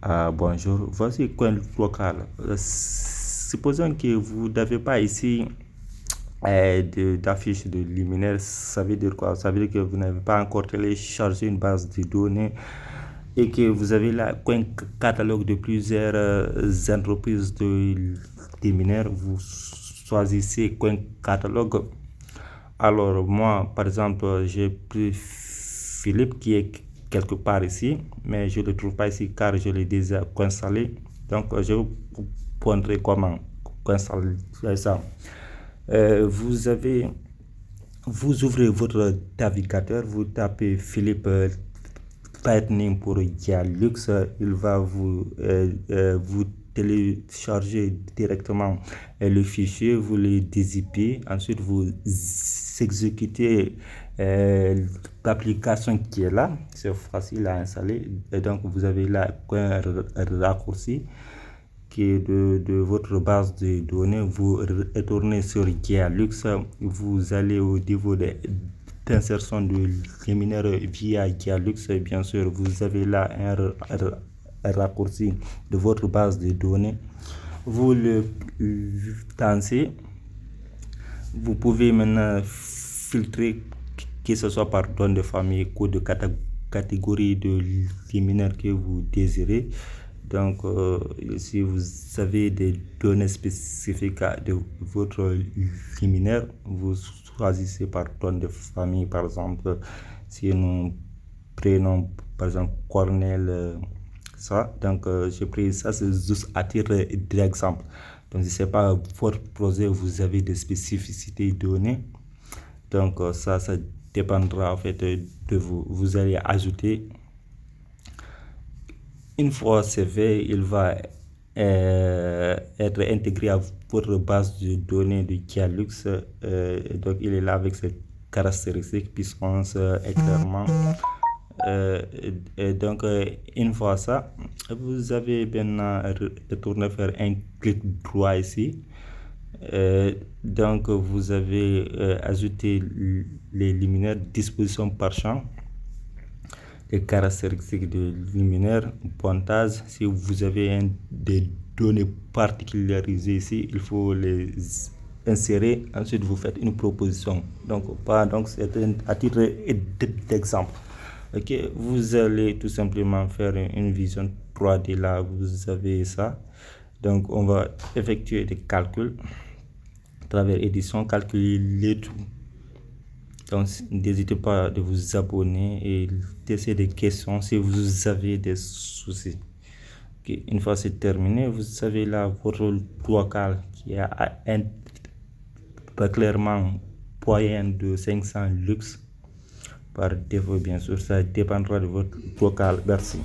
Bonjour, voici coin local. Supposons que vous n'avez pas ici d'affiche de luminaire. Ça veut dire quoi? Ça veut dire que vous n'avez pas encore téléchargé une base de données et que vous avez là un catalogue de plusieurs entreprises de luminaires. Vous choisissez un catalogue. Alors moi, par exemple, j'ai pris Philippe qui est quelque part ici, mais je ne le trouve pas ici car je l'ai déjà installé. Donc, je vais vous montrer comment installer ça. Vous ouvrez votre navigateur, vous tapez Philippe Lightning pour Dialux. Il va vous télécharger directement le fichier, vous le dézippez, ensuite vous exécutez l'application qui est là. C'est facile à installer et donc vous avez là un raccourci qui est de votre base de données. Vous retournez sur Dialux, vous allez au niveau d'insertion de luminaire via Dialux. Bien sûr, vous avez là un raccourci de votre base de données. Vous le lancez. Vous pouvez maintenant filtrer, que ce soit par nom de famille, code de catégorie de luminaire que vous désirez. Donc, si vous avez des données spécifiques de votre luminaire, vous choisissez par nom de famille, par exemple, si nous prenons par exemple Cornel, ça. Donc, j'ai pris ça, c'est juste à titre d'exemple. Donc, je ne sais pas, votre projet, vous avez des spécificités données. Donc, ça dépendra en fait de vous. Vous allez ajouter. Une fois c'est fait, il va être intégré à votre base de données de Dialux. Donc, il est là avec ses caractéristiques, puissance, éclairement. Et donc, une fois ça, vous avez maintenant retourné faire un clic droit ici. Donc, vous avez ajouté les luminaires disposition par champ, les caractéristiques de luminaire, pointage. Si vous avez des données particularises ici, il faut les insérer. Ensuite, vous faites une proposition. Donc, c'est à titre d'exemple. Ok, vous allez tout simplement faire une vision 3D. Là, vous avez ça. Donc, on va effectuer des calculs à travers édition, calculer tout. Donc, n'hésitez pas de vous abonner et laisser des questions si vous avez des soucis. Okay. Une fois c'est terminé, vous avez là votre local qui a un éclairement moyen de 500 lux par défaut. Bien sûr, ça dépendra de votre local. Merci.